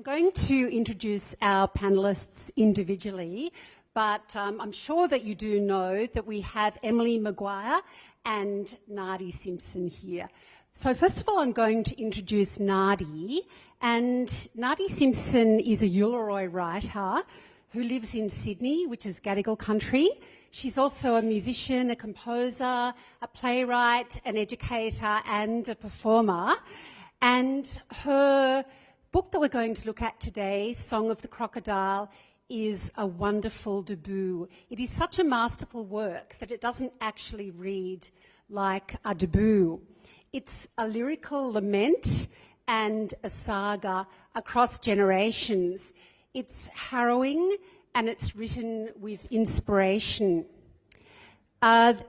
going to introduce our panellists individually, but I'm sure that you do know that we have Emily Maguire and Nardi Simpson here. So first of all, I'm going to introduce Nardi, and Nardi Simpson is a Uluru writer who lives in Sydney, which is Gadigal country. She's also a musician, a composer, a playwright, an educator and a performer. And her book that we're going to look at today, Song of the Crocodile, is a wonderful debut. It is such a masterful work that it doesn't actually read like a debut. It's a lyrical lament and a saga across generations. It's harrowing and it's written with inspiration.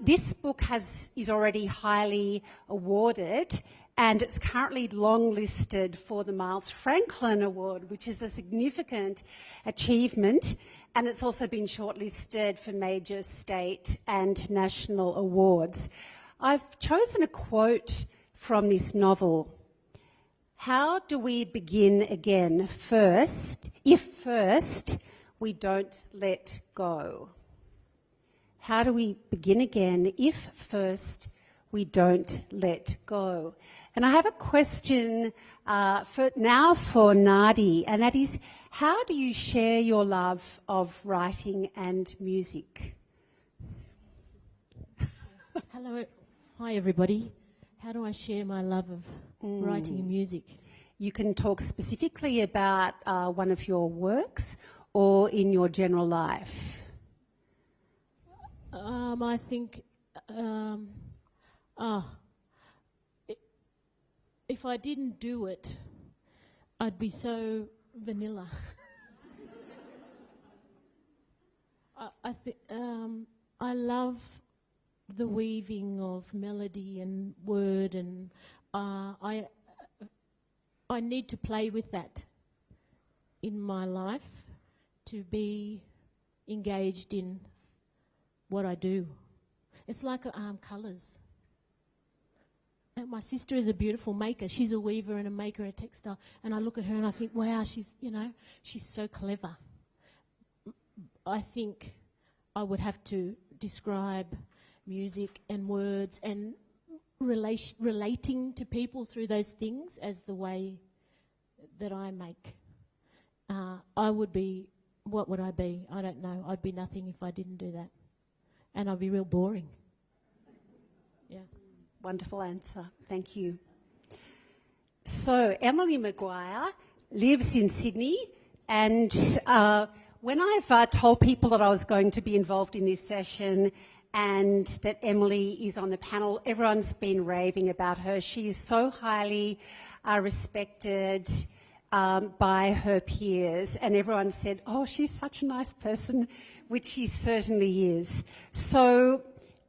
This book is already highly awarded, and it's currently long-listed for the Miles Franklin Award, which is a significant achievement, and it's also been shortlisted for major state and national awards. I've chosen a quote from this novel. How do we begin again if first we don't let go? How do we begin again if first we don't let go? And I have a question for Nardi, and that is, how do you share your love of writing and music? Hello. Hi, everybody. How do I share my love of writing and music? You can talk specifically about one of your works or in your general life. I think if I didn't do it, I'd be so vanilla. I love the weaving of melody and word, and I need to play with that in my life to be engaged in what I do. It's like colours. And my sister is a beautiful maker. She's a weaver and a maker of textile. And I look at her and I think, wow, she's so clever. I think I would have to describe music and words and relating to people through those things as the way that I make. I would be, what would I be? I don't know. I'd be nothing if I didn't do that. And I'd be real boring. Yeah. Wonderful answer. Thank you. So Emily Maguire lives in Sydney, and when I've told people that I was going to be involved in this session and that Emily is on the panel, everyone's been raving about her. She is so highly respected by her peers, and everyone said, oh, she's such a nice person, which she certainly is. So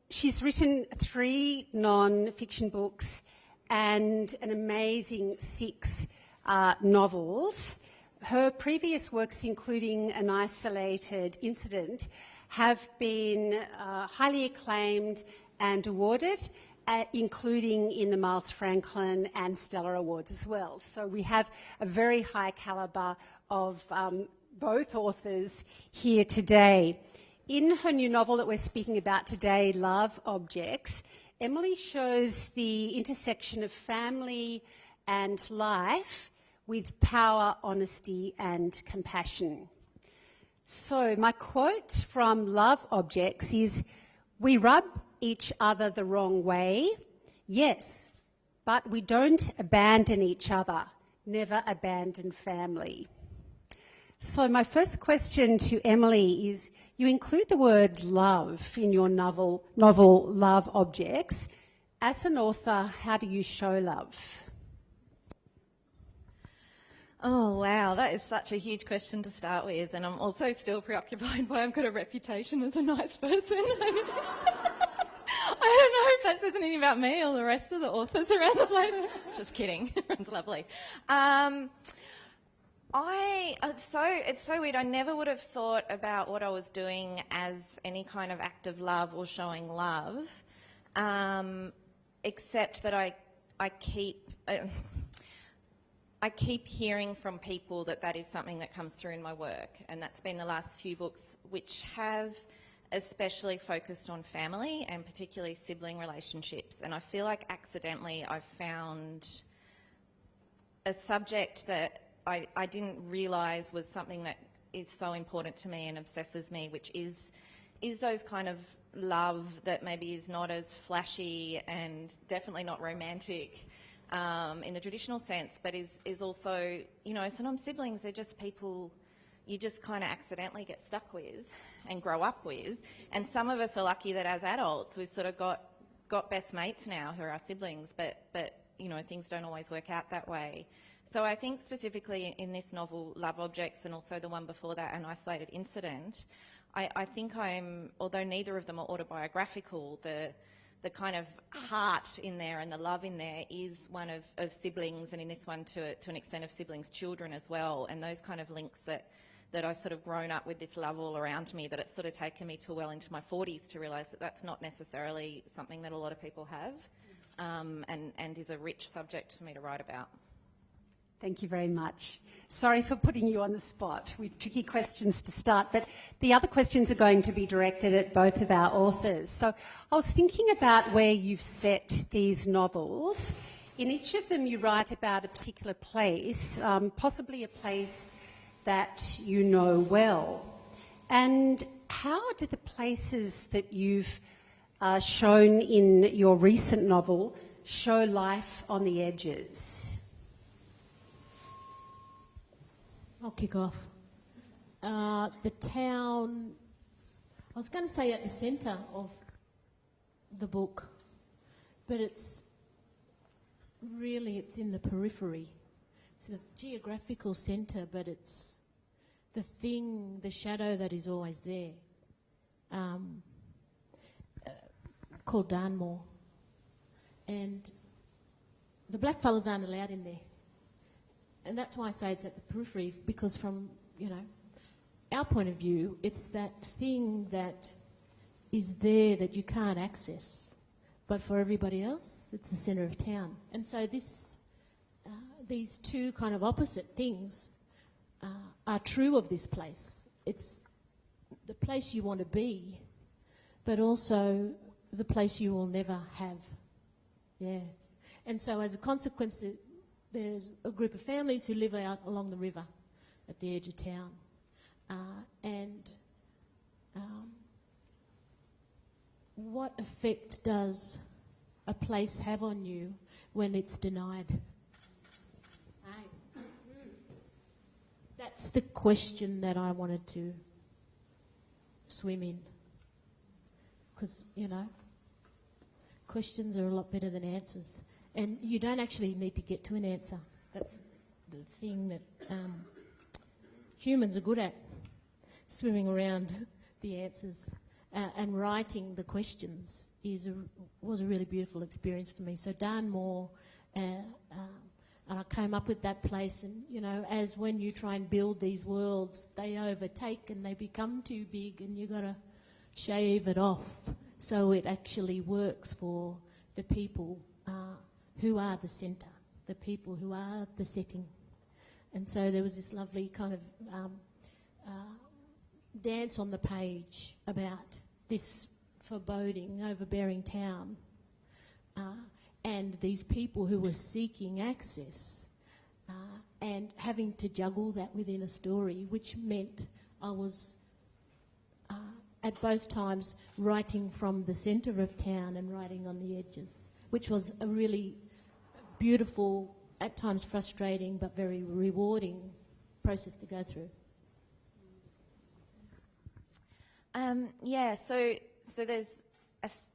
she's written 3 non-fiction books and an amazing 6 novels. Her previous works, including An Isolated Incident, have been highly acclaimed and awarded, including in the Miles Franklin and Stellar Awards as well. So we have a very high calibre of both authors here today. In her new novel that we're speaking about today, Love Objects, Emily shows the intersection of family and life with power, honesty and compassion. So my quote from Love Objects is, "We rub each other the wrong way, yes, but we don't abandon each other, never abandon family." So my first question to Emily is, you include the word love in your novel Love Objects. As an author, how do you show love? Oh, wow, that is such a huge question to start with, and I'm also still preoccupied by I've got a reputation as a nice person. I don't know if that says anything about me or the rest of the authors around the place. Just kidding. Everyone's lovely. It's so weird. I never would have thought about what I was doing as any kind of act of love or showing love, except that I keep... I keep hearing from people that is something that comes through in my work, and that's been the last few books, which have especially focused on family and particularly sibling relationships. And I feel like accidentally I've found a subject that I didn't realise was something that is so important to me and obsesses me, which is those kind of love that maybe is not as flashy and definitely not romantic in the traditional sense, but is also, you know, sometimes siblings are just people you just kind of accidentally get stuck with and grow up with. And some of us are lucky that as adults we've sort of got best mates now who are our siblings, but you know, things don't always work out that way. So I think specifically in this novel, Love Objects, and also the one before that, An Isolated Incident, I think although neither of them are autobiographical, the kind of heart in there and the love in there is one of siblings, and in this one to an extent of siblings' children as well, and those kind of links that I've sort of grown up with this love all around me, that it's sort of taken me to well into my 40s to realise that that's not necessarily something that a lot of people have, and is a rich subject for me to write about. Thank you very much. Sorry for putting you on the spot with tricky questions to start, but the other questions are going to be directed at both of our authors. So I was thinking about where you've set these novels. In each of them you write about a particular place, possibly a place that you know well. And how do the places that you've shown in your recent novel show life on the edges? I'll kick off. The town, I was going to say at the centre of the book, but it's in the periphery. It's the geographical centre, but it's the shadow that is always there, called Darnmoor. And the blackfellas aren't allowed in there. And that's why I say it's at the periphery, because from, you know, our point of view, it's that thing that is there that you can't access. But for everybody else, it's the centre of town. And so these two kind of opposite things are true of this place. It's the place you want to be, but also the place you will never have. Yeah. And so as a consequence, there's a group of families who live out along the river at the edge of town. What effect does a place have on you when it's denied? That's the question that I wanted to swim in. Because, you know, questions are a lot better than answers. And you don't actually need to get to an answer. That's the thing that humans are good at, swimming around the answers. And writing the questions was a really beautiful experience for me. So Darnmoor, and I came up with that place, and, you know, as when you try and build these worlds, they overtake and they become too big, and you've got to shave it off so it actually works for the people who are the centre, the people who are the setting. And so there was this lovely kind of dance on the page about this foreboding, overbearing town, and these people who were seeking access and having to juggle that within a story, which meant I was at both times writing from the centre of town and writing on the edges, which was a really beautiful, at times frustrating, but very rewarding process to go through. So there's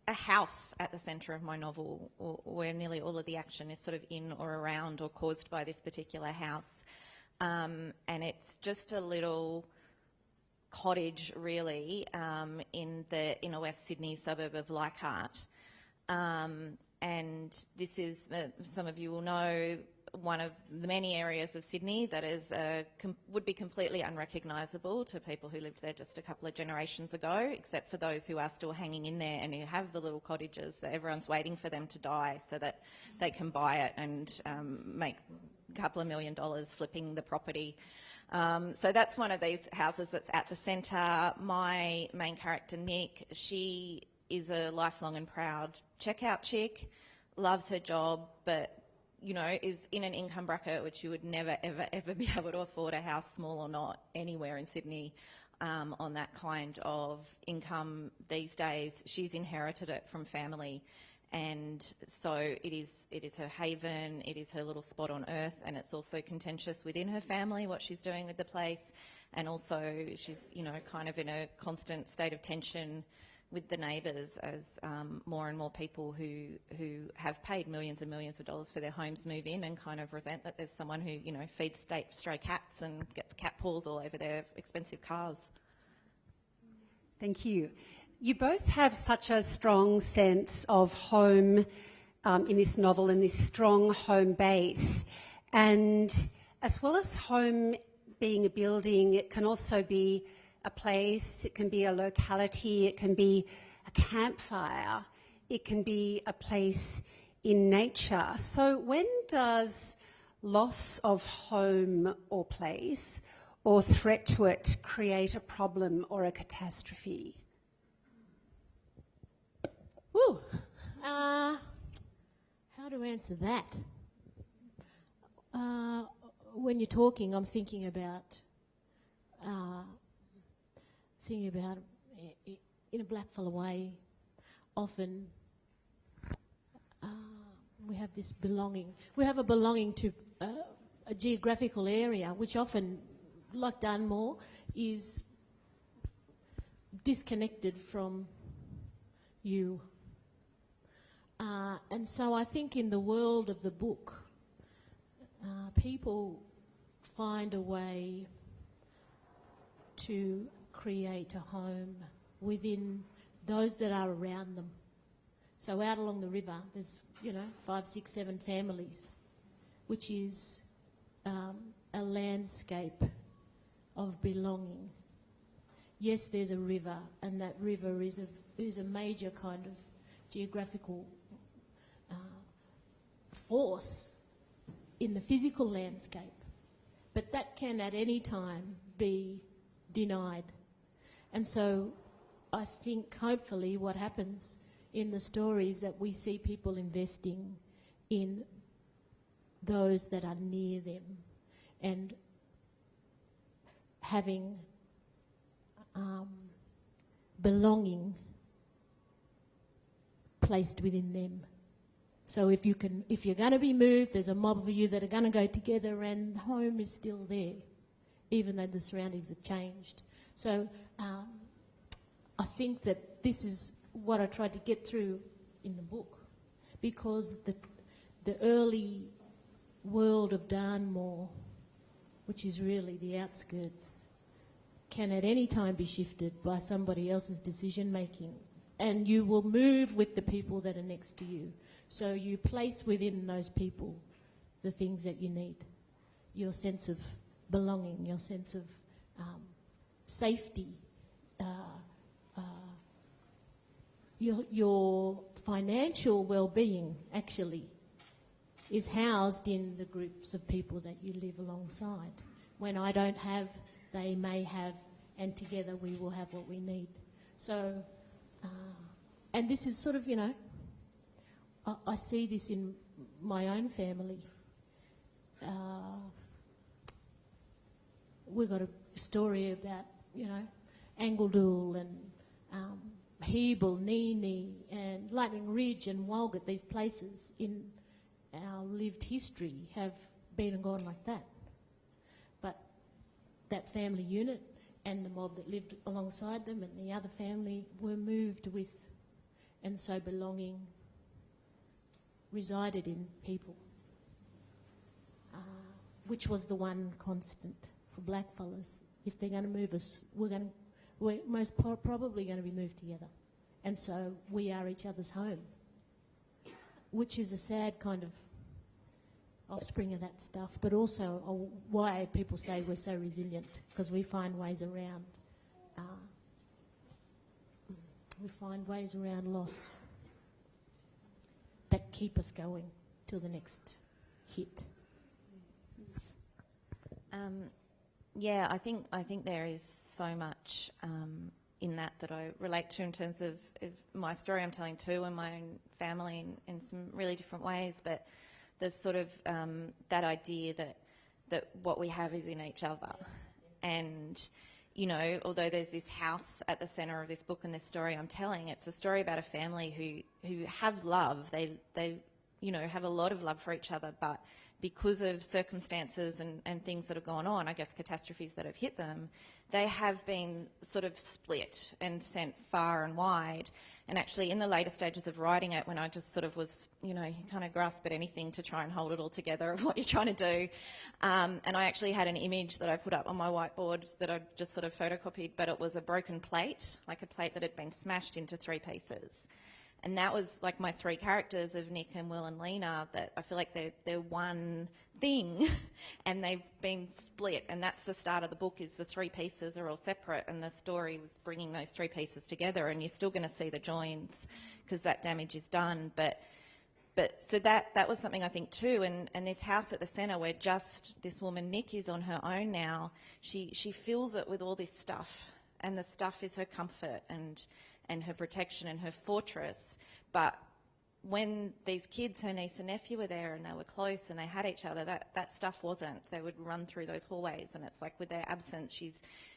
a house at the centre of my novel, where nearly all of the action is sort of in or around or caused by this particular house, and it's just a little cottage, really, in the inner West Sydney suburb of Leichhardt. And this is, some of you will know, one of the many areas of Sydney that is would be completely unrecognisable to people who lived there just a couple of generations ago, except for those who are still hanging in there and who have the little cottages that everyone's waiting for them to die so that they can buy it and make couple of $1 million flipping the property. So that's one of these houses that's at the centre. My main character, Nick, she is a lifelong and proud checkout chick, loves her job, but, you know, is in an income bracket which you would never, ever, ever be able to afford a house, small or not, anywhere in Sydney on that kind of income these days. She's inherited it from family, and so it is her haven, it is her little spot on earth, and it's also contentious within her family what she's doing with the place, and also she's, you know, kind of in a constant state of tension with the neighbours as more and more people who have paid millions and millions of dollars for their homes move in and kind of resent that there's someone who, you know, feeds stray cats and gets cat paws all over their expensive cars. Thank you. You both have such a strong sense of home in this novel, and this strong home base. And as well as home being a building, it can also be a place, it can be a locality, it can be a campfire, it can be a place in nature. So when does loss of home or place or threat to it create a problem or a catastrophe? Woo! How to answer that? When you're talking, I'm thinking about in a blackfellow way. Often we have this belonging. We have a belonging to a geographical area, which often, like Darnmoor, is disconnected from you. And so I think in the world of the book, people find a way to create a home within those that are around them. So out along the river, there's, 5, 6, 7 families, which is a landscape of belonging. Yes, there's a river, and that river is a major kind of geographical force in the physical landscape, but that can at any time be denied. And so I think hopefully what happens in the story is that we see people investing in those that are near them and having belonging placed within them. So if you're going to be moved, there's a mob of you that are going to go together, and home is still there, even though the surroundings have changed. So I think that this is what I tried to get through in the book, because the early world of Darnmoor, which is really the outskirts, can at any time be shifted by somebody else's decision making, and you will move with the people that are next to you. So you place within those people the things that you need, your sense of belonging, your sense of safety, your financial well-being actually is housed in the groups of people that you live alongside. When I don't have, they may have, and together we will have what we need. So, and this is sort of, I see this in my own family. We've got a story about, Angledool and Hebel, Nini and Lightning Ridge and Walgett. These places in our lived history have been and gone like that. But that family unit and the mob that lived alongside them and the other family were moved with, and so belonging resided in people, which was the one constant for blackfellas. If they're going to move us, we're most probably going to be moved together. And so we are each other's home, which is a sad kind of offspring of that stuff, but also why people say we're so resilient, because we find ways around. We find ways around loss that keep us going till the next hit. Yeah, I think there is so much in that I relate to in terms of my story I'm telling too, and my own family in some really different ways. But there's sort of that idea that what we have is in each other, and you know, although there's this house at the centre of this book and this story I'm telling, it's a story about a family who have love. They you know, have a lot of love for each other, but because of circumstances and things that have gone on, I guess catastrophes that have hit them, they have been sort of split and sent far and wide. And actually in the later stages of writing it, when I just sort of was, you know, you kind of grasp at anything to try and hold it all together of what you're trying to do. And I actually had an image that I put up on my whiteboard that I just sort of photocopied, but it was a broken plate, like a plate that had been smashed into 3 pieces. And that was like my 3 characters of Nick and Will and Lena, that I feel like they're one thing and they've been split. And that's the start of the book, is the 3 pieces are all separate, and the story was bringing those 3 pieces together, and you're still going to see the joins because that damage is done. But so that was something I think too. And this house at the centre, where just this woman Nick is on her own now, she fills it with all this stuff, and the stuff is her comfort and her protection and her fortress. But when these kids, her niece and nephew, were there and they were close and they had each other, that stuff wasn't. They would run through those hallways, and it's like with their absence,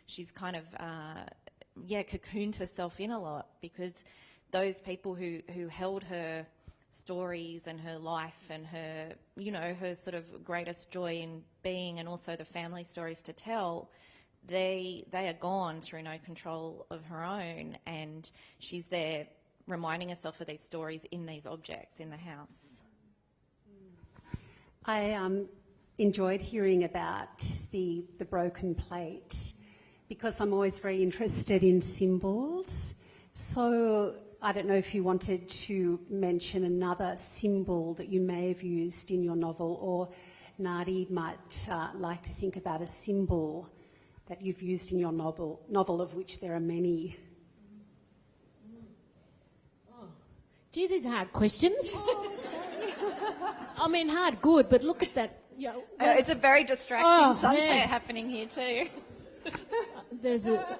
she's kind of cocooned herself in a lot, because those people who held her stories and her life and her, you know, her sort of greatest joy in being, and also the family stories to tell, they are gone through no control of her own, and she's there reminding herself of these stories in these objects in the house. I enjoyed hearing about the broken plate, because I'm always very interested in symbols. So I don't know if you wanted to mention another symbol that you may have used in your novel, or Nardi might like to think about a symbol that you've used in your novel, of which there are many. Oh. Gee, these are hard questions. Oh, sorry. I mean, hard, good, but look at that. You know, it's a very distracting sunset happening here too. There's a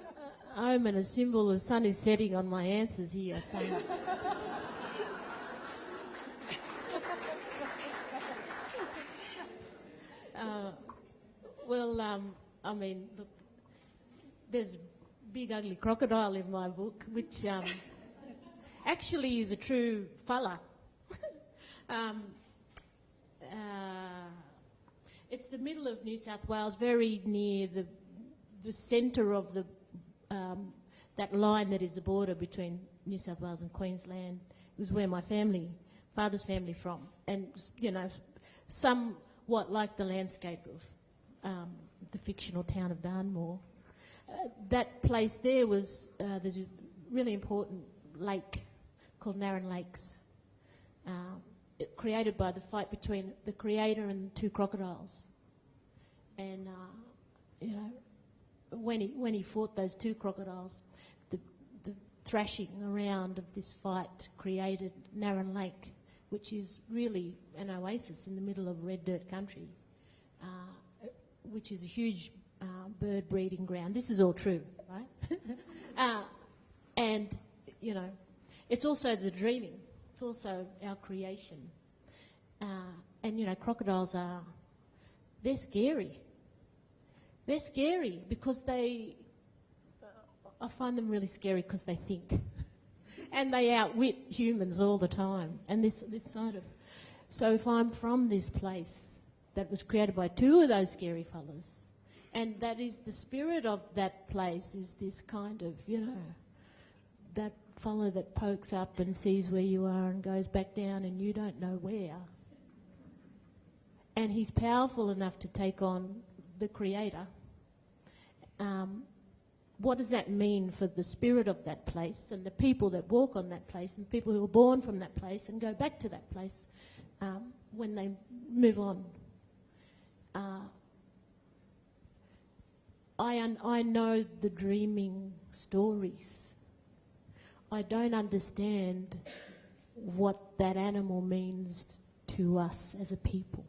omen, a symbol, the sun is setting on my answers here. So. I mean, look, there's a big ugly crocodile in my book, which actually is a true fella. It's the middle of New South Wales, very near the centre of the that line that is the border between New South Wales and Queensland. It was where my father's family from, and you know, somewhat like the landscape of the fictional town of Darnmoor. That place there was, there's a really important lake called Narran Lakes, created by the fight between the creator and 2 crocodiles. And, you know, when he fought those 2 crocodiles, the thrashing around of this fight created Narran Lake, which is really an oasis in the middle of red dirt country, which is a huge bird breeding ground. This is all true, right? And, you know, it's also the dreaming. It's also our creation. And, you know, crocodiles they're scary. They're scary because I find them really scary because they think. And they outwit humans all the time. And this side of... So if I'm from this place that was created by 2 of those scary fellas, and that is the spirit of that place, is this kind of, you know, that fella that pokes up and sees where you are and goes back down and you don't know where. And he's powerful enough to take on the creator. What does that mean for the spirit of that place and the people that walk on that place and the people who are born from that place and go back to that place when they move on? I know the dreaming stories. I don't understand what that animal means to us as a people.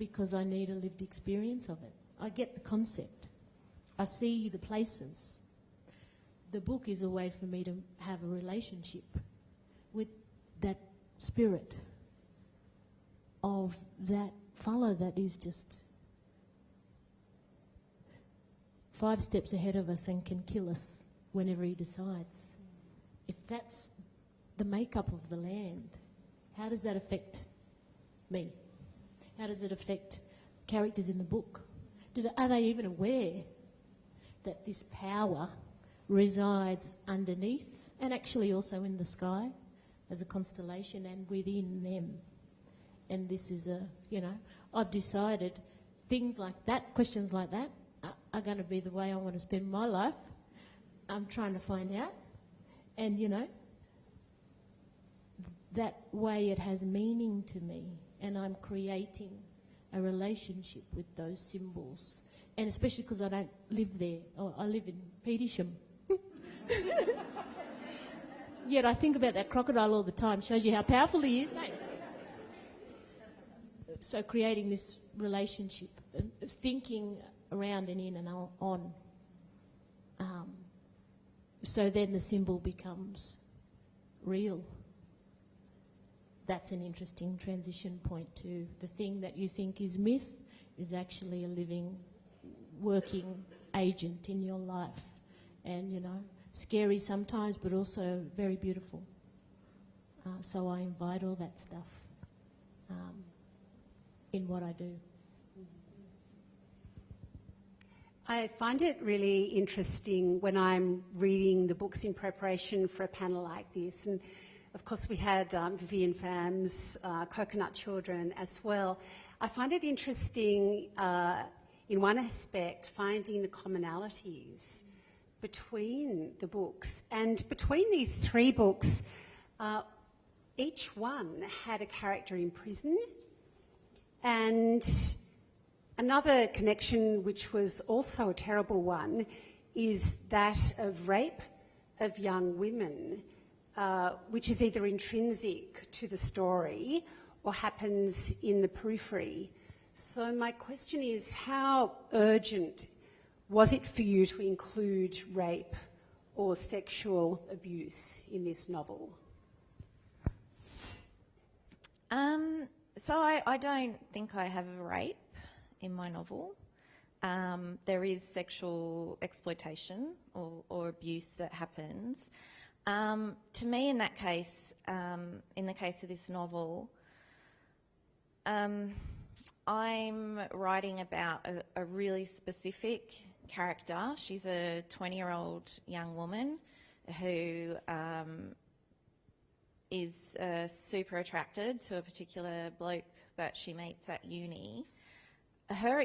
because I need a lived experience of it. I get the concept. I see the places. The book is a way for me to have a relationship with that spirit of that fellow that is just 5 steps ahead of us and can kill us whenever he decides. If that's the makeup of the land, how does that affect me? How does it affect characters in the book? Are they even aware that this power resides underneath and actually also in the sky as a constellation and within them? And this is I've decided things like that, questions like that, are going to be the way I want to spend my life. I'm trying to find out. And, that way it has meaning to me, and I'm creating a relationship with those symbols. And especially because I don't live there. I live in Petersham. Yet I think about that crocodile all the time. Shows you how powerful he is, eh? So creating this relationship, thinking around and in and on. So then the symbol becomes real. That's an interesting transition point too. The thing that you think is myth is actually a living, working agent in your life. And, scary sometimes, but also very beautiful. So I invite all that stuff in what I do. I find it really interesting when I'm reading the books in preparation for a panel like this. And of course we had Vivian Pham's Coconut Children as well. I find it interesting in one aspect finding the commonalities between the books. And between these 3 books, each one had a character in prison. And another connection, which was also a terrible one, is that of rape of young women, which is either intrinsic to the story or happens in the periphery. So my question is, how urgent was it for you to include rape or sexual abuse in this novel? So I don't think I have rape in my novel. There is sexual exploitation or abuse that happens. To me, in that case, in the case of this novel, I'm writing about a really specific character. She's a 20-year-old young woman who is super attracted to a particular bloke that she meets at uni. Her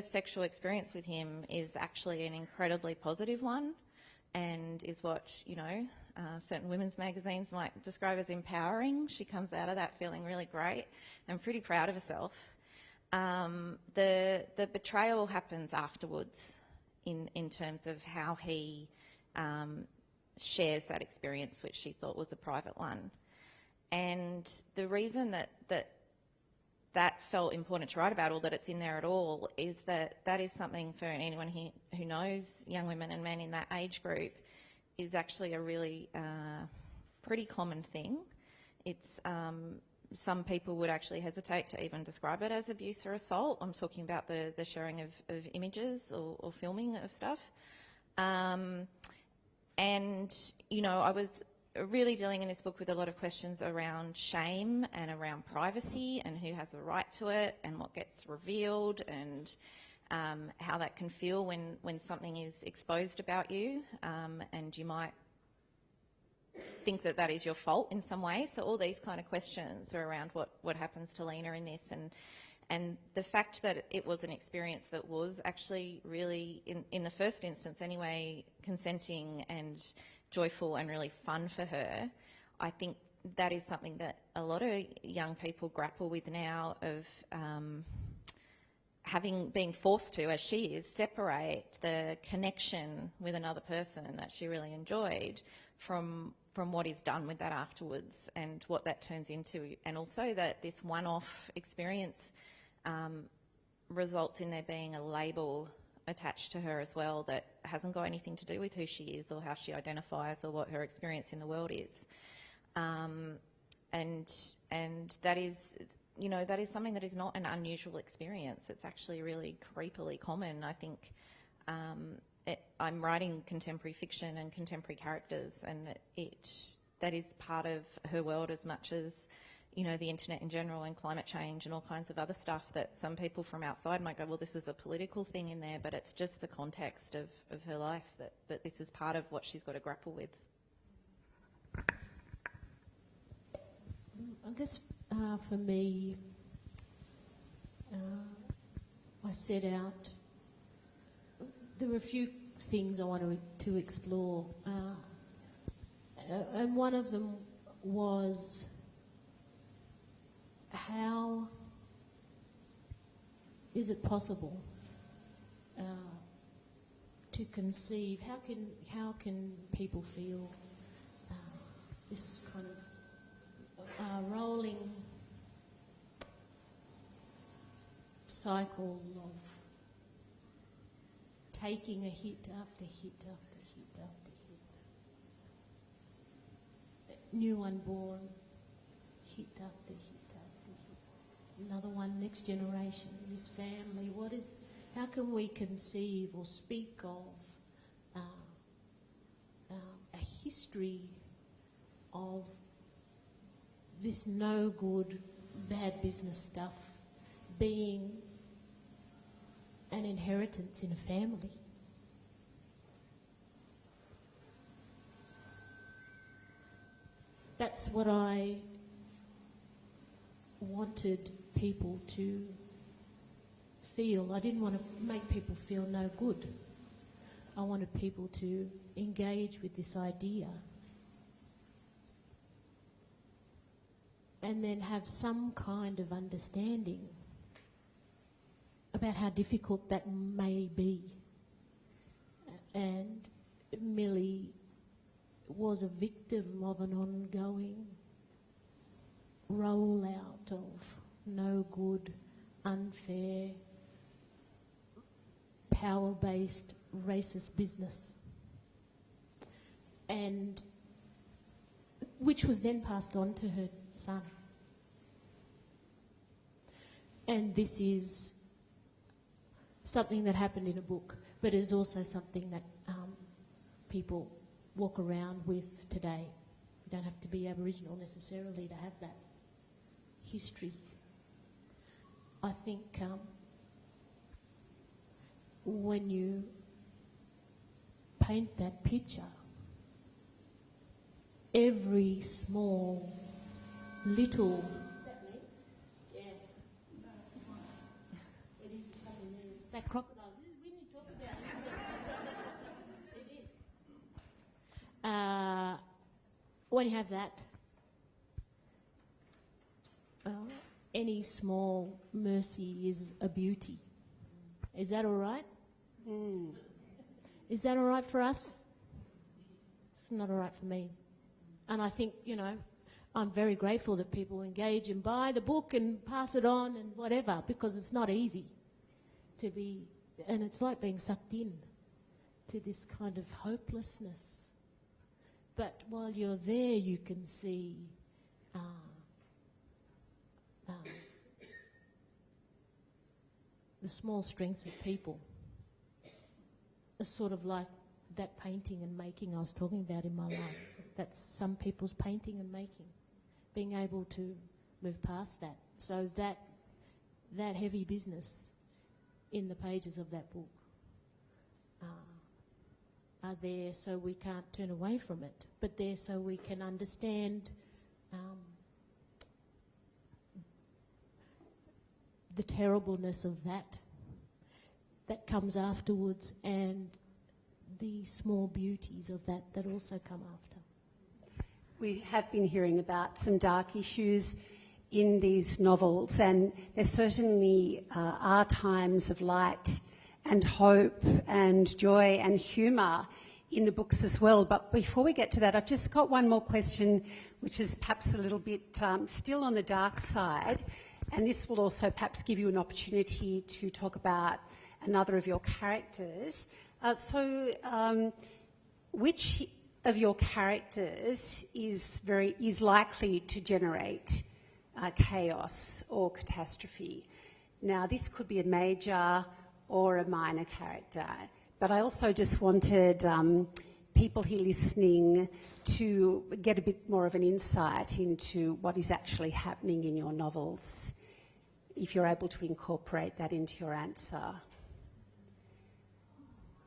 sexual experience with him is actually an incredibly positive one, and is what, certain women's magazines might describe as empowering. She comes out of that feeling really great and pretty proud of herself. The betrayal happens afterwards in terms of how he shares that experience, which she thought was a private one. And the reason that felt important to write about, or that it's in there at all, is that is something for anyone who knows young women and men in that age group, is actually a really pretty common thing. It's some people would actually hesitate to even describe it as abuse or assault. I'm talking about the sharing of images or filming of stuff. And, I was really dealing in this book with a lot of questions around shame and around privacy and who has the right to it and what gets revealed, and how that can feel when something is exposed about you, and you might think that is your fault in some way. So all these kind of questions are around what happens to Lena in this, and the fact that it was an experience that was actually really, in the first instance anyway, consenting and joyful and really fun for her. I think that is something that a lot of young people grapple with now, of being forced to, as she is, separate the connection with another person that she really enjoyed from what is done with that afterwards, and what that turns into. And also that this one-off experience results in there being a label attached to her as well that hasn't got anything to do with who she is or how she identifies or what her experience in the world is. And that is, you know, that is something that is not an unusual experience. It's actually really creepily common. I think I'm writing contemporary fiction and contemporary characters, and that is part of her world as much as, you know, the internet in general and climate change and all kinds of other stuff that some people from outside might go, well, this is a political thing in there, but it's just the context of her life that this is part of what she's got to grapple with. I guess for me, I set out, there were a few things I wanted to explore, and one of them was how is it possible to conceive, how can people feel this kind of rolling cycle of taking a hit after hit after hit after hit, new unborn, hit after hit after hit, another one, next generation, this family. How can we conceive or speak of a history of this no good, bad business stuff being an inheritance in a family? That's what I wanted people to feel. I didn't want to make people feel no good. I wanted people to engage with this idea and then have some kind of understanding about how difficult that may be. And Millie was a victim of an ongoing rollout of no good, unfair, power-based, racist business, and which was then passed on to her son. And this is something that happened in a book, but it is also something that people walk around with today. You don't have to be Aboriginal necessarily to have that history. I think when you paint that picture, every small, little... Is that me? Yeah. It is something there. That crocodile, we didn't talk about it. It is. When you have that, any small mercy is a beauty. Is that all right? Mm. Is that all right for us? It's not all right for me. And I think, you know, I'm very grateful that people engage and buy the book and pass it on and whatever, because it's not easy to be, and it's like being sucked in to this kind of hopelessness. But while you're there, you can see the small strengths of people. It's sort of like that painting and making I was talking about in my life. That's some people's painting and making, being able to move past that. So that heavy business in the pages of that book are there so we can't turn away from it, but there so we can understand the terribleness of that comes afterwards, and the small beauties of that also come after. We have been hearing about some dark issues in these novels, and there certainly are times of light and hope and joy and humour in the books as well. But before we get to that, I've just got one more question, which is perhaps a little bit still on the dark side. And this will also perhaps give you an opportunity to talk about another of your characters. Which of your characters is likely to generate chaos or catastrophe? Now, this could be a major or a minor character, but I also just wanted people here listening to get a bit more of an insight into what is actually happening in your novels, if you're able to incorporate that into your answer.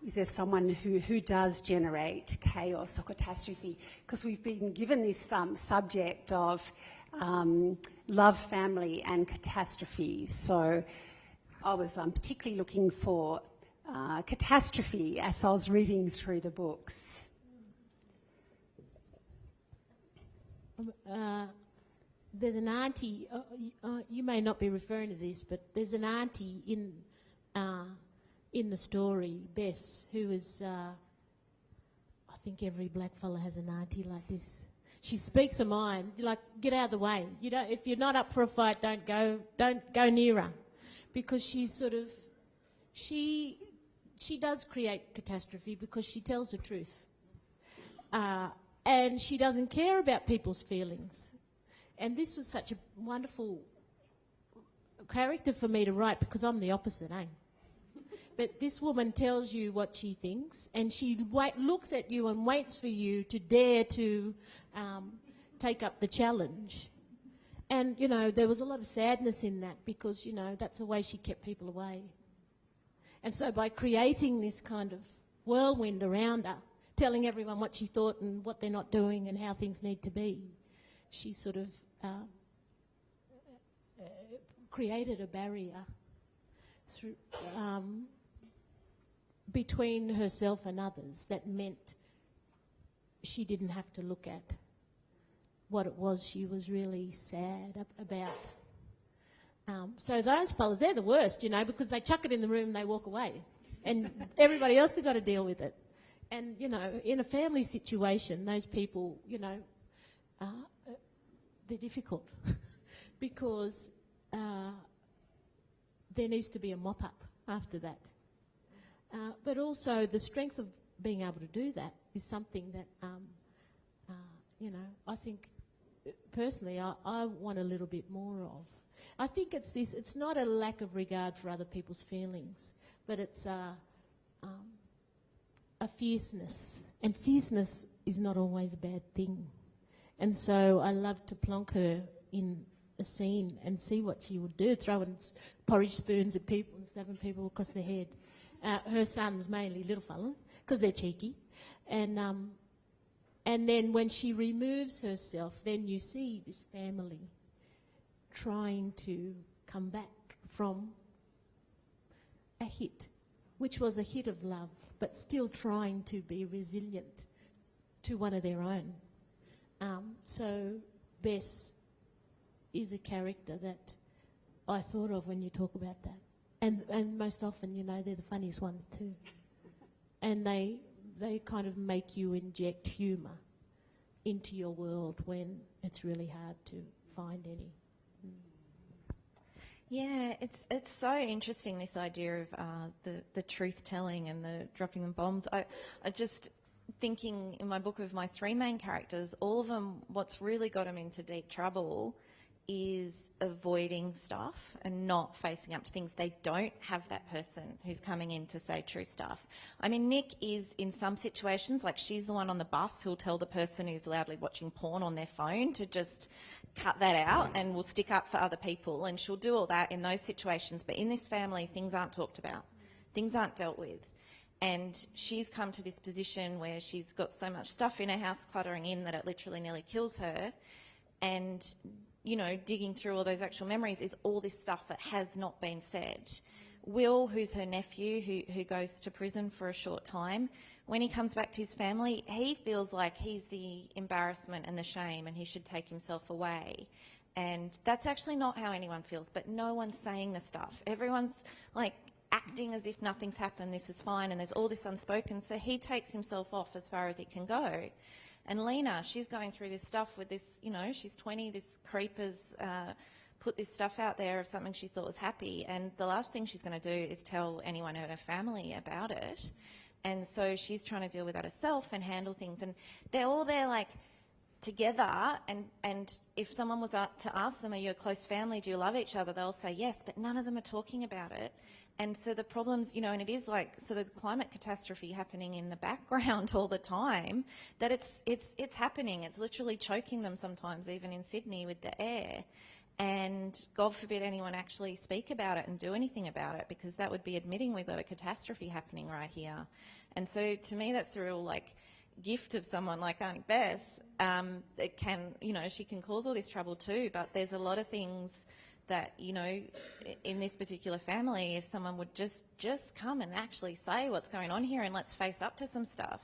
Is there someone who does generate chaos or catastrophe? Because we've been given this subject of love, family and catastrophe. So I was particularly looking for catastrophe as I was reading through the books. There's an auntie, you may not be referring to this, but there's an auntie in the story, Bess, who is, I think every black fella has an auntie like this. She speaks her mind. You're like, get out of the way. You don't. If you're not up for a fight, don't go near her, because she's sort of, she does create catastrophe because she tells the truth, and she doesn't care about people's feelings. And this was such a wonderful character for me to write, because I'm the opposite, eh? But this woman tells you what she thinks, and she looks at you and waits for you to dare to take up the challenge. And, you know, there was a lot of sadness in that, because, you know, that's the way she kept people away. And so by creating this kind of whirlwind around her, telling everyone what she thought and what they're not doing and how things need to be, she sort of created a barrier through, between herself and others that meant she didn't have to look at what it was she was really sad about. So those fellas, they're the worst, you know, because they chuck it in the room and they walk away, and everybody else has got to deal with it. And, you know, in a family situation, those people, you know, they're difficult because there needs to be a mop-up after that. But also the strength of being able to do that is something that, you know, I think personally I want a little bit more of. I think it's not a lack of regard for other people's feelings, but it's a fierceness. And fierceness is not always a bad thing. And so I love to plonk her in a scene and see what she would do, throwing porridge spoons at people and stabbing people across the head. Her sons, mainly little fellas, because they're cheeky. And then when she removes herself, then you see this family trying to come back from a hit, which was a hit of love, but still trying to be resilient to one of their own. So Bess is a character that I thought of when you talk about that. And most often, you know, they're the funniest ones too. And they kind of make you inject humour into your world when it's really hard to find any. Yeah, it's so interesting, this idea of the truth-telling and the dropping of bombs. I just thinking in my book of my three main characters, all of them, what's really got them into deep trouble is avoiding stuff and not facing up to things. They don't have that person who's coming in to say true stuff. I mean, Nick is in some situations, like she's the one on the bus who'll tell the person who's loudly watching porn on their phone to just cut that out and will stick up for other people, and she'll do all that in those situations. But in this family, things aren't talked about. Things aren't dealt with. And she's come to this position where she's got so much stuff in her house cluttering in that it literally nearly kills her. And, you know, digging through all those actual memories is all this stuff that has not been said. Will, who's her nephew, who goes to prison for a short time, when he comes back to his family, he feels like he's the embarrassment and the shame and he should take himself away. And that's actually not how anyone feels, but no one's saying the stuff. Everyone's like acting as if nothing's happened, this is fine, and there's all this unspoken, so he takes himself off as far as he can go. And Lena, she's going through this stuff with this, you know, she's 20, this creeper's put this stuff out there of something she thought was happy, and the last thing she's going to do is tell anyone in her family about it. And so she's trying to deal with that herself and handle things, and they're all there like together, and if someone was to ask them, are you a close family, do you love each other, they'll say yes, but none of them are talking about it. And so the problems, and it is like sort of climate catastrophe happening in the background all the time, that it's happening. It's literally choking them sometimes, even in Sydney with the air. And God forbid anyone actually speak about it and do anything about it, because that would be admitting we've got a catastrophe happening right here. And so to me, that's the real gift of someone like Auntie Beth. It can, she can cause all this trouble too, but there's a lot of things that, in this particular family, if someone would just come and actually say what's going on here and let's face up to some stuff.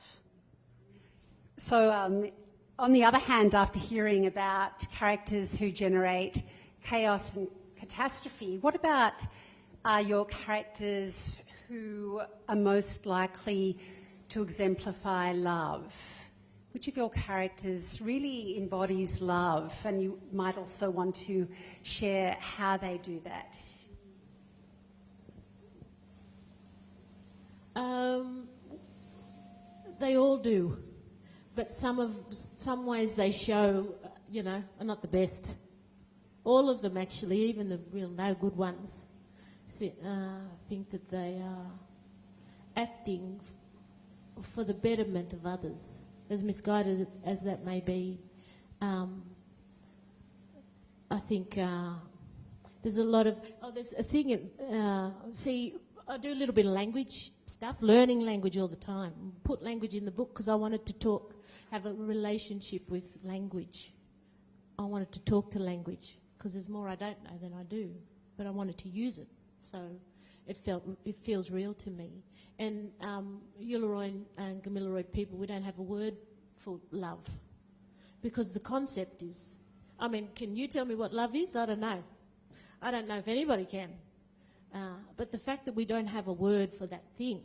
So on the other hand, after hearing about characters who generate chaos and catastrophe, what about your characters who are most likely to exemplify love? Which of your characters really embodies love? And you might also want to share how they do that. They all do, but some ways they show, are not the best. All of them actually, even the real no good ones, think that they are acting for the betterment of others. As misguided as that may be, I think there's a lot of... there's a thing... see, I do a little bit of language stuff, learning language all the time. Put language in the book because I wanted to have a relationship with language. I wanted to talk to language because there's more I don't know than I do, but I wanted to use it. So it feels real to me. And Uluru and Gamilaroi people, we don't have a word for love because the concept is, can you tell me what love is? I don't know. I don't know if anybody can. But the fact that we don't have a word for that thing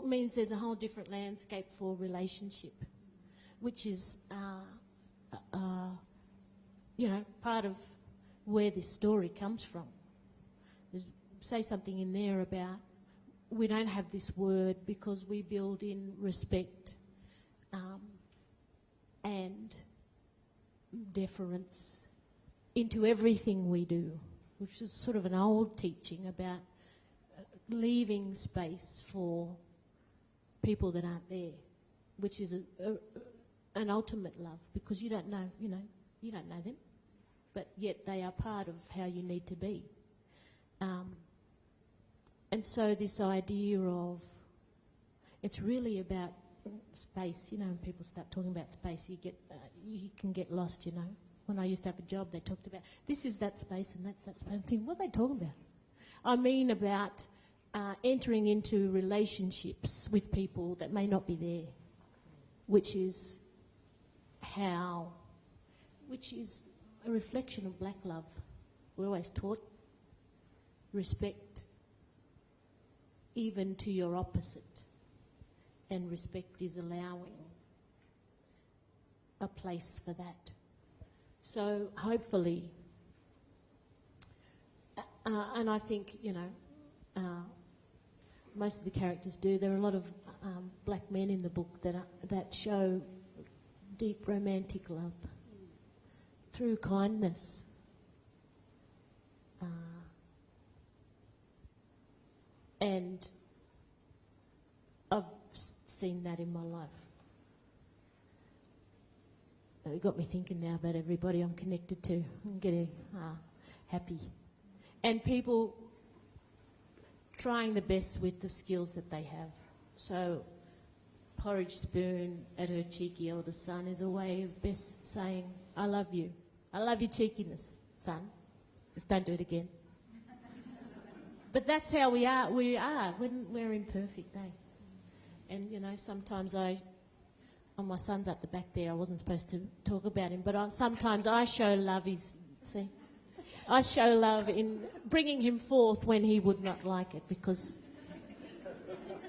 means there's a whole different landscape for relationship, which is, part of where this story comes from. Say something in there about we don't have this word because we build in respect and deference into everything we do, which is sort of an old teaching about leaving space for people that aren't there, which is an ultimate love, because you don't know, you don't know them, but yet they are part of how you need to be. And so this idea of, it's really about space, when people start talking about space, you can get lost, When I used to have a job, they talked about, this is that space and that's that space. I think, what are they talking about? I mean about entering into relationships with people that may not be there, which is a reflection of black love. We're always taught respect even to your opposite, and respect is allowing a place for that. So hopefully, and I think, most of the characters do. There are a lot of black men in the book that show deep romantic love through kindness. And I've seen that in my life. It got me thinking now about everybody I'm connected to. I'm getting happy. And people trying the best with the skills that they have. So porridge spoon at her cheeky older son is a way of best saying, I love you. I love your cheekiness, son. Just don't do it again. But that's how we are when we're imperfect, eh? And, sometimes my son's up the back there. I wasn't supposed to talk about him, but sometimes I show love. I show love in bringing him forth when he would not like it, because,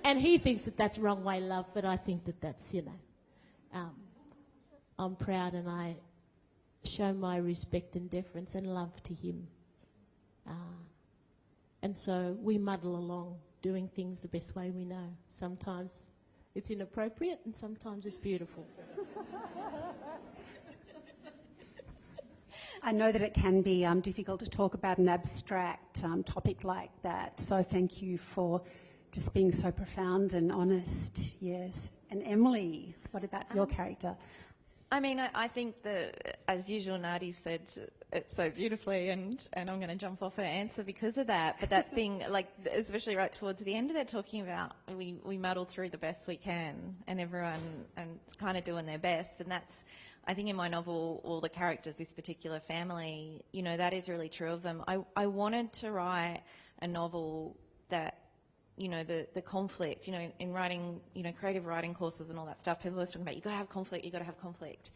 and he thinks that that's wrong way love, but I think that that's, I'm proud and show my respect and deference and love to him. And so we muddle along, doing things the best way we know. Sometimes it's inappropriate and sometimes it's beautiful. I know that it can be difficult to talk about an abstract topic like that, so thank you for just being so profound and honest, yes. And Emily, what about your character? I mean, I think that, as usual, Nardi said it so beautifully, and I'm going to jump off her answer because of that. But that thing, like, especially right towards the end, they're talking about we muddle through the best we can, and everyone and kind of doing their best. And that's, I think, in my novel, all the characters, this particular family, you know, that is really true of them. I wanted to write a novel that, you know, the conflict, you know, in writing, you know, creative writing courses and all that stuff, people are always talking about, you've got to have conflict, you've got to have conflict.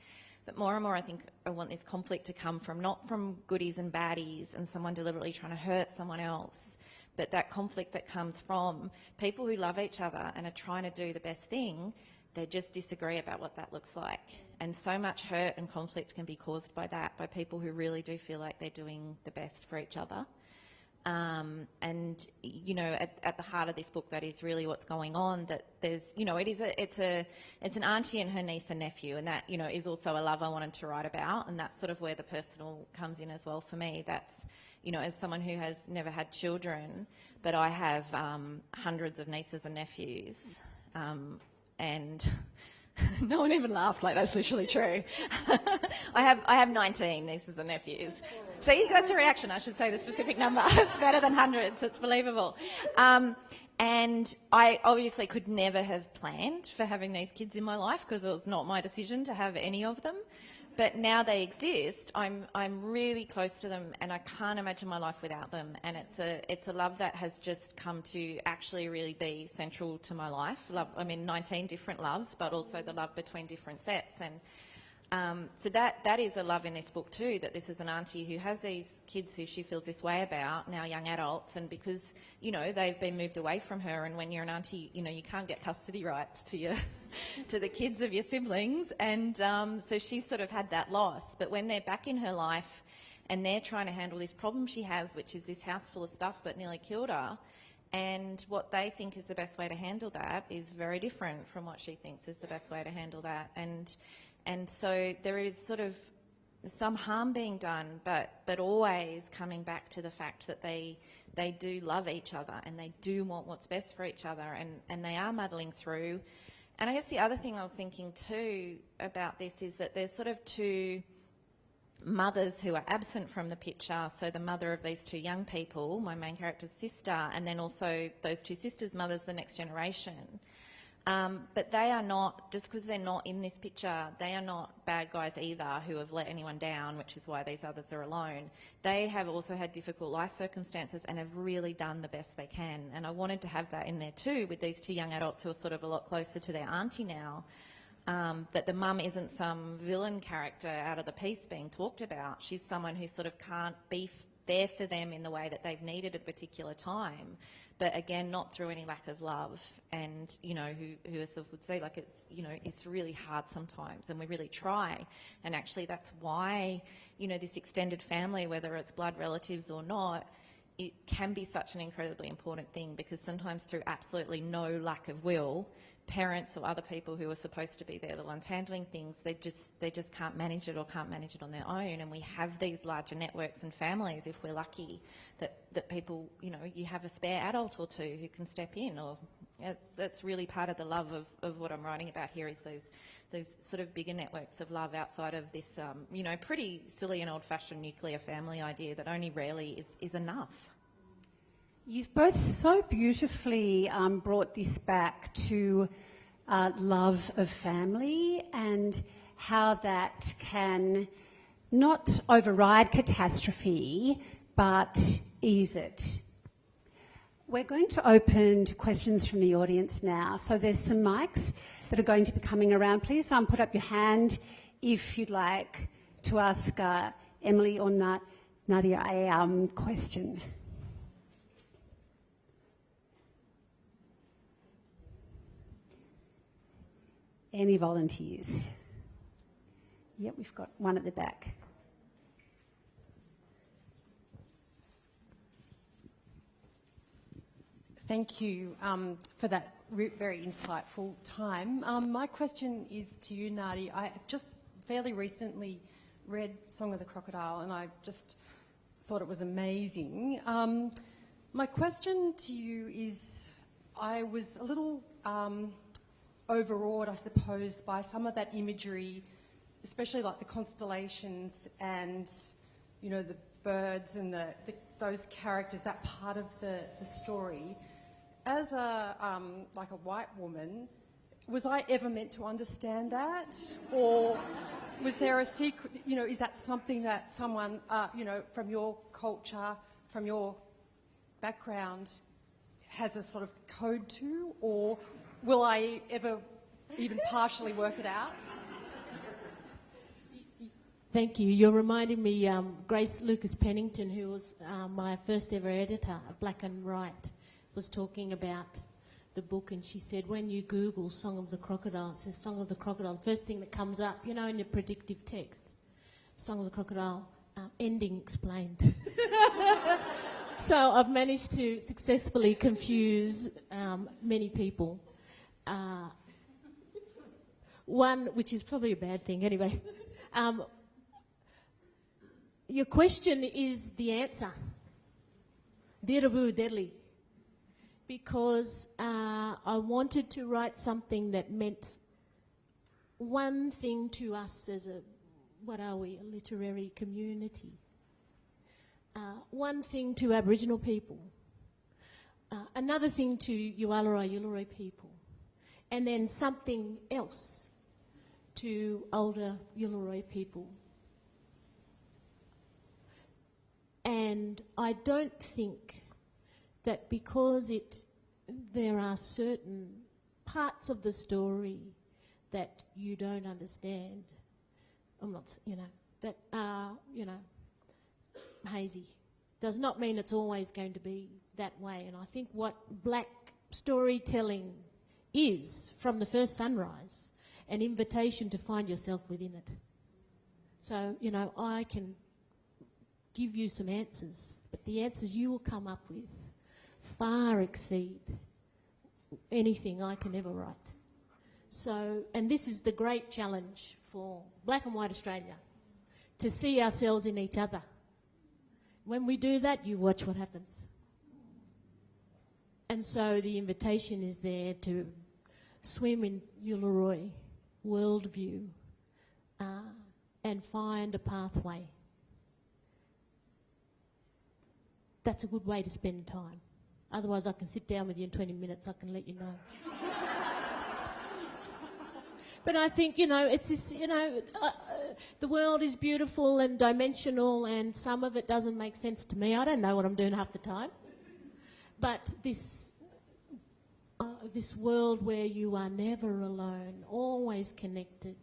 But more and more, I think I want this conflict to come from, not from goodies and baddies and someone deliberately trying to hurt someone else, but that conflict that comes from people who love each other and are trying to do the best thing, they just disagree about what that looks like. And so much hurt and conflict can be caused by that, by people who really do feel like they're doing the best for each other. And, you know, at the heart of this book, that is really what's going on, that there's, you know, it's an auntie and her niece and nephew, and that, you know, is also a love I wanted to write about, and that's sort of where the personal comes in as well for me. That's, you know, as someone who has never had children, but I have hundreds of nieces and nephews, and no one even laughed, like that's literally true. I have 19 nieces and nephews. See, that's a reaction. I should say the specific number. It's better than hundreds. It's believable. And I obviously could never have planned for having these kids in my life because it was not my decision to have any of them. But now they exist, I'm really close to them, and I can't imagine my life without them. And it's a love that has just come to actually really be central to my life. Love, I mean, 19 different loves, but also the love between different sets. And so that is a love in this book too, that this is an auntie who has these kids who she feels this way about, now young adults, and because, you know, they've been moved away from her, and when you're an auntie, you know, you can't get custody rights to to the kids of your siblings, and so she's sort of had that loss. But when they're back in her life and they're trying to handle this problem she has, which is this house full of stuff that nearly killed her, and what they think is the best way to handle that is very different from what she thinks is the best way to handle that. And so there is sort of some harm being done, but always coming back to the fact that they do love each other and they do want what's best for each other, and they are muddling through. And I guess the other thing I was thinking too about this is that there's sort of two mothers who are absent from the picture. So the mother of these two young people, my main character's sister, and then also those two sisters' mothers, the next generation. But they are not, just because they're not in this picture, they are not bad guys either who have let anyone down, which is why these others are alone. They have also had difficult life circumstances and have really done the best they can. And I wanted to have that in there too, with these two young adults who are sort of a lot closer to their auntie now. That the mum isn't some villain character out of the piece being talked about. She's someone who sort of can't be there for them in the way that they've needed at a particular time, but again, not through any lack of love. And, you know, who herself would say, like, it's, you know, it's really hard sometimes, and we really try. And actually that's why, you know, this extended family, whether it's blood relatives or not, it can be such an incredibly important thing, because sometimes through absolutely no lack of will, parents or other people who are supposed to be there, the ones handling things, they just can't manage it or can't manage it on their own. And we have these larger networks and families, if we're lucky, that people, you know, you have a spare adult or two who can step in. Or that's really part of the love of what I'm writing about here, is those sort of bigger networks of love outside of this, you know, pretty silly and old-fashioned nuclear family idea that only rarely is enough. You've both so beautifully brought this back to love of family and how that can not override catastrophe, but ease it. We're going to open to questions from the audience now. So there's some mics that are going to be coming around. Please put up your hand if you'd like to ask Emily or Nadia a question. Any volunteers? Yep, we've got one at the back. Thank you for that very insightful time. My question is to you, Nardi. I just fairly recently read Song of the Crocodile and I just thought it was amazing. My question to you is, I was a little overawed, I suppose, by some of that imagery, especially like the constellations and, you know, the birds and those characters, that part of the story. As a like a white woman, was I ever meant to understand that, or was there a secret? You know, is that something that someone, you know, from your culture, from your background, has a sort of code to, or will I ever even partially work it out? Thank you. You're reminding me, Grace Lucas Pennington, who was my first ever editor at Black and White, was talking about the book, and she said, when you Google Song of the Crocodile, it says Song of the Crocodile, the first thing that comes up, you know, in your predictive text, Song of the Crocodile, ending explained. So I've managed to successfully confuse many people. One, which is probably a bad thing anyway. Your question is the answer. Deadly. Because I wanted to write something that meant one thing to us as a literary community. One thing to Aboriginal people. Another thing to Yuwalari people. And then something else to older Yuwalari people. And I don't think that because there are certain parts of the story that you don't understand, that are, hazy, does not mean it's always going to be that way. And I think what black storytelling is, from the first sunrise, an invitation to find yourself within it. So, I can give you some answers, but the answers you will come up with far exceed anything I can ever write. So, and this is the great challenge for Black and White Australia, to see ourselves in each other. When we do that, you watch what happens. And so the invitation is there to swim in Yuwalari worldview and find a pathway. That's a good way to spend time. Otherwise, I can sit down with you in 20 minutes, I can let you know. But I think, it's this, the world is beautiful and dimensional, and some of it doesn't make sense to me. I don't know what I'm doing half the time. But this world where you are never alone, always connected,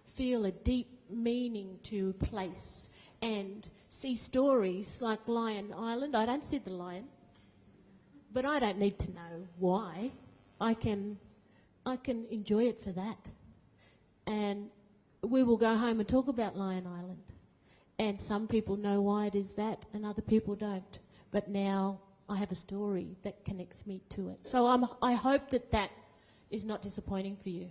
feel a deep meaning to place, and see stories like Lion Island. I don't see the lion, but I don't need to know why. I can enjoy it for that. And we will go home and talk about Lion Island. And some people know why it is that, and other people don't. But now I have a story that connects me to it. So I hope that is not disappointing for you.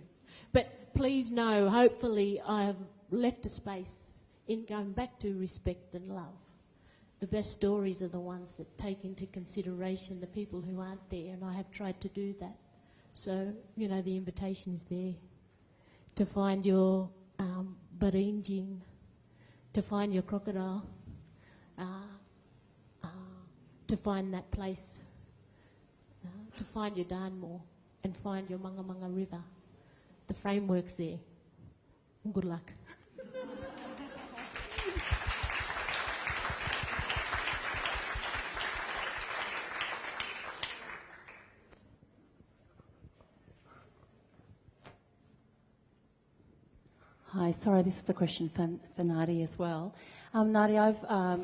But please know, hopefully I have left a space in going back to respect and love. The best stories are the ones that take into consideration the people who aren't there, and I have tried to do that. So, the invitation is there to find your barinjing, to find your crocodile, to find that place, to find your Darnmoor and find your Mangamanga River. The framework's there. Good luck. Hi, sorry, this is a question for Nardi as well. Nardi, I've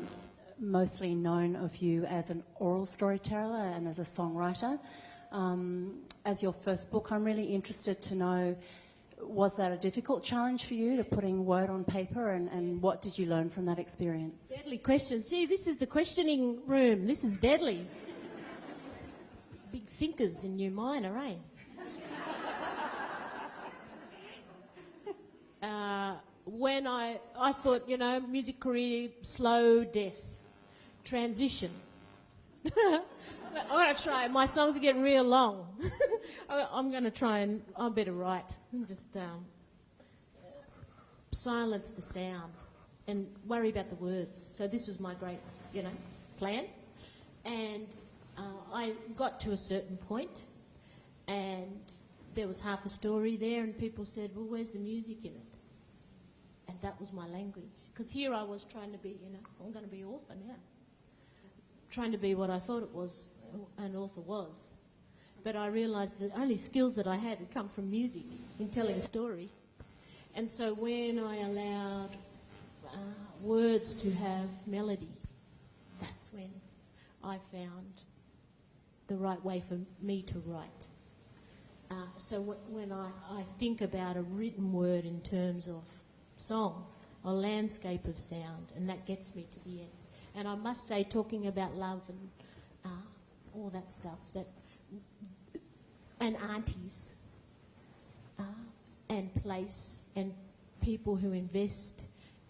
mostly known of you as an oral storyteller and as a songwriter. As your first book, I'm really interested to know, was that a difficult challenge for you, to putting word on paper, and what did you learn from that experience? Deadly questions. See, this is the questioning room. This is deadly. big thinkers in New Minor, eh? When I thought, you know, music career, slow death, transition. I'm going to try. My songs are getting real long. I'm going to try and I better write and just silence the sound and worry about the words. So this was my great, you know, plan. And I got to a certain point and there was half a story there and people said, well, where's the music in it? And that was my language. Because here I was trying to be, you know, I'm going to be author now. Trying to be what I thought it was, an author was. But I realised the only skills that I had come from music in telling a story. And so when I allowed words to have melody, that's when I found the right way for me to write. So when I think about a written word in terms of song, a landscape of sound, and that gets me to the end. And I must say, talking about love and all that stuff, and aunties, and place, and people who invest,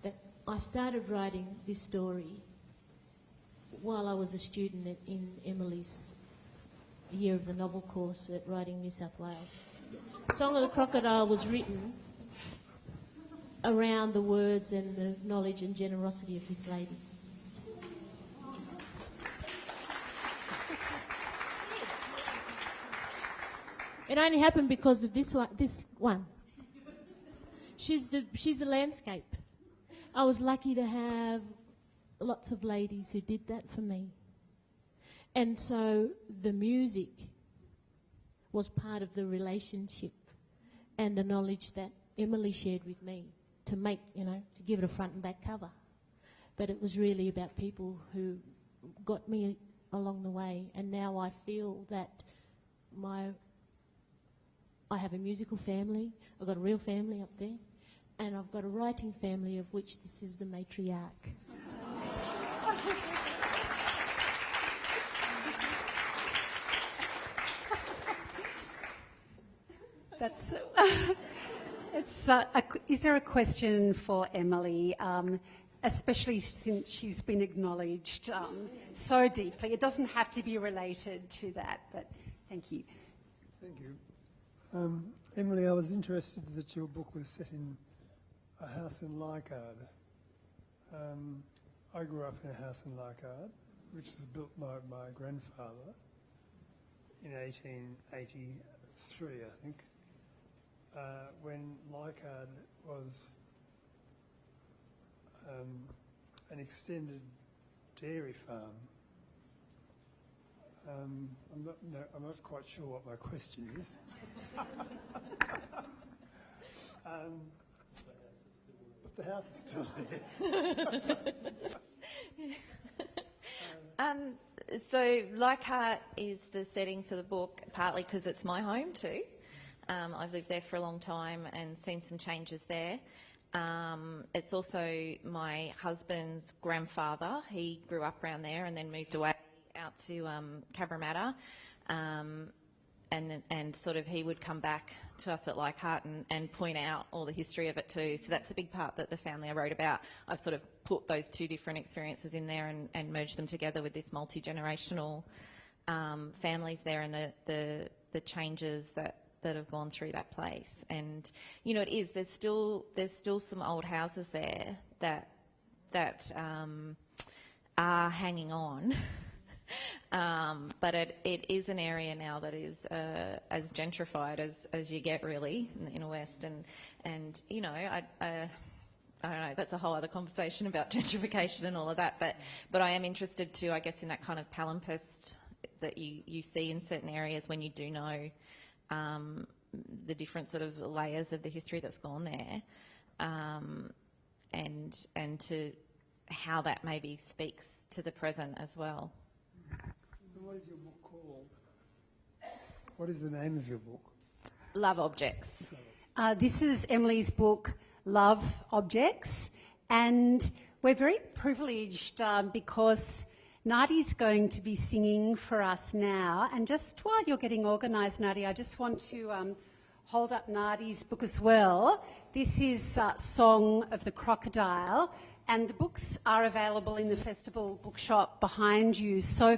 that I started writing this story while I was a student in Emily's year of the novel course at Writing New South Wales. Song of the Crocodile was written around the words and the knowledge and generosity of this lady. It only happened because of this one. She's the landscape. I was lucky to have lots of ladies who did that for me. And so the music was part of the relationship and the knowledge that Emily shared with me to make, you know, to give it a front and back cover. But it was really about people who got me along the way. And now I feel that I have a musical family, I've got a real family up there, and I've got a writing family of which this is the matriarch. That's... is there a question for Emily, especially since she's been acknowledged so deeply? It doesn't have to be related to that, but thank you. Thank you. Emily, I was interested that your book was set in a house in Leichhardt. I grew up in a house in Leichhardt, which was built by my grandfather in 1883, I think. When Leichhardt was an extended dairy farm. I'm not quite sure what my question is. But the house is still there. So Leichhardt is the setting for the book, partly because it's my home too. I've lived there for a long time and seen some changes there. It's also my husband's grandfather. He grew up around there and then moved away out to Cabramatta. And sort of he would come back to us at Leichhardt and point out all the history of it too. So that's a big part that the family I wrote about. I've sort of put those two different experiences in there and merged them together with this multi-generational families there and the changes that have gone through that place. And you know, there's still some old houses there that are hanging on. But it is an area now that is as gentrified as you get, really, in the inner west. And you know, I don't know, that's a whole other conversation about gentrification and all of that. But I am interested too, I guess, in that kind of palimpsest that you see in certain areas when you do know the different sort of layers of the history that's gone there, and to how that maybe speaks to the present as well. What is your book called? What is the name of your book? Love Objects. This is Emily's book, Love Objects, and we're very privileged because Nardi's going to be singing for us now, and just while you're getting organised, Nardi, I just want to hold up Nardi's book as well. This is Song of the Crocodile, and the books are available in the festival bookshop behind you. So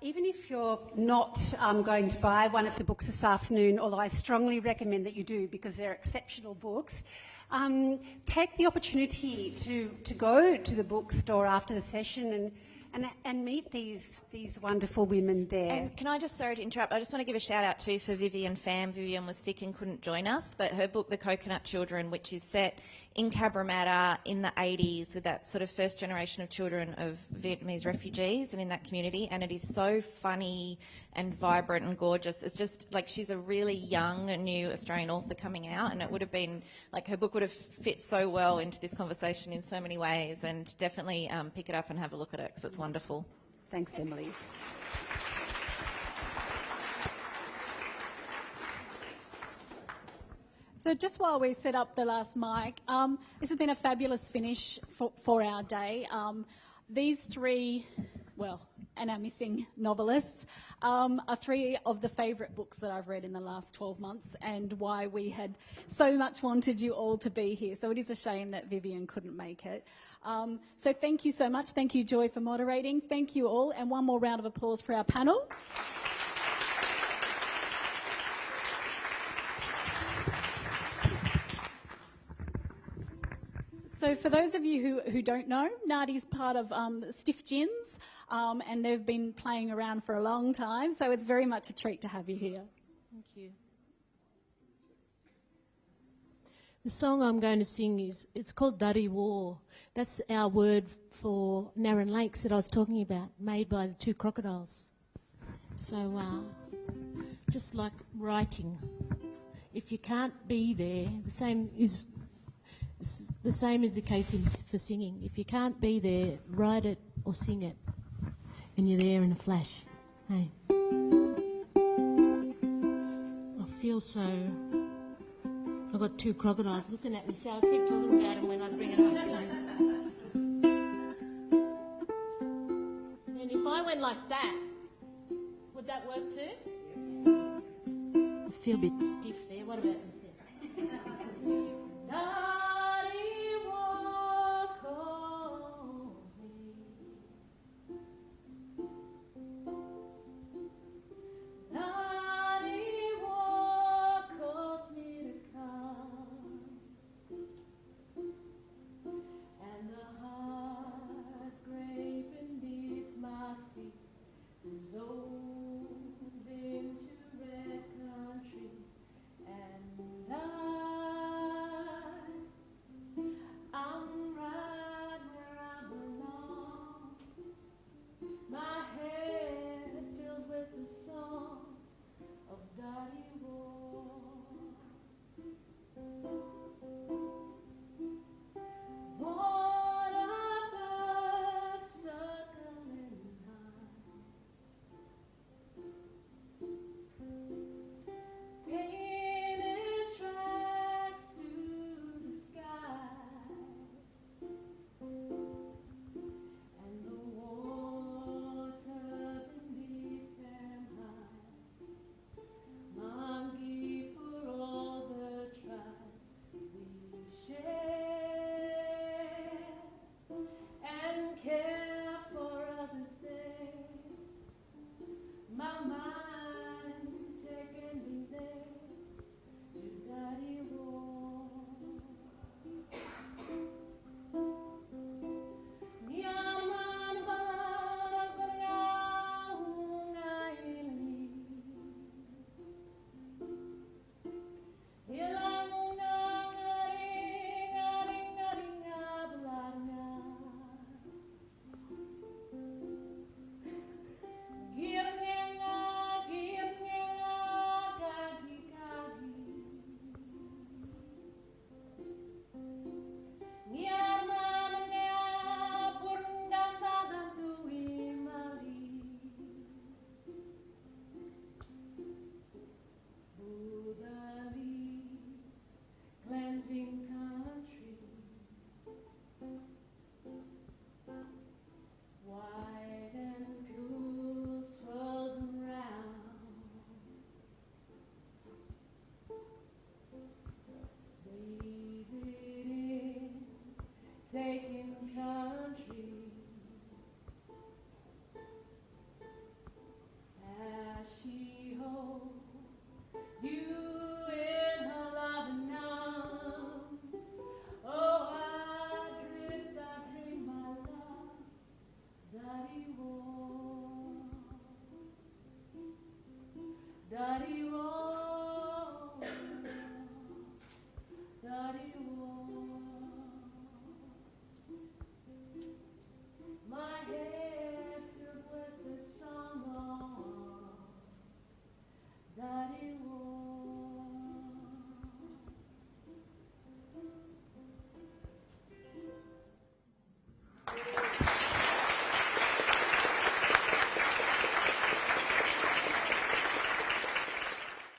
even if you're not going to buy one of the books this afternoon, although I strongly recommend that you do because they're exceptional books, take the opportunity to go to the bookstore after the session and meet these wonderful women there. And can I just, sorry to interrupt, I just want to give a shout out too for Vivian Pham. Vivian was sick and couldn't join us, but her book, The Coconut Children, which is set in Cabramatta in the 80s with that sort of first generation of children of Vietnamese refugees and in that community, and it is so funny and vibrant and gorgeous. It's just like she's a really young new Australian author coming out, and it would have been, like, her book would have fit so well into this conversation in so many ways, and definitely pick it up and have a look at it because it's wonderful. Thanks, Emily. So just while we set up the last mic, this has been a fabulous finish for our day. These three, well, and our missing novelists, are three of the favourite books that I've read in the last 12 months, and why we had so much wanted you all to be here. So it is a shame that Vivian couldn't make it. So thank you so much. Thank you, Joy, for moderating. Thank you all. And one more round of applause for our panel. So for those of you who don't know, Nardi's part of Stiff Gins, and they've been playing around for a long time, so it's very much a treat to have you here. Thank you. The song I'm going to sing it's called Darnmoor War. That's our word for Narran Lakes that I was talking about, made by the two crocodiles. So just like writing, if you can't be there, the same is the case for singing. If you can't be there, write it or sing it, and you're there in a flash. Hey, I feel so. I've got two crocodiles looking at me, so I'll keep talking about them when I bring it up. So. And if I went like that, would that work too? I feel a bit stiff there. What about this? Daddy-o, daddy-o. My head filled with the song of Daddy-o.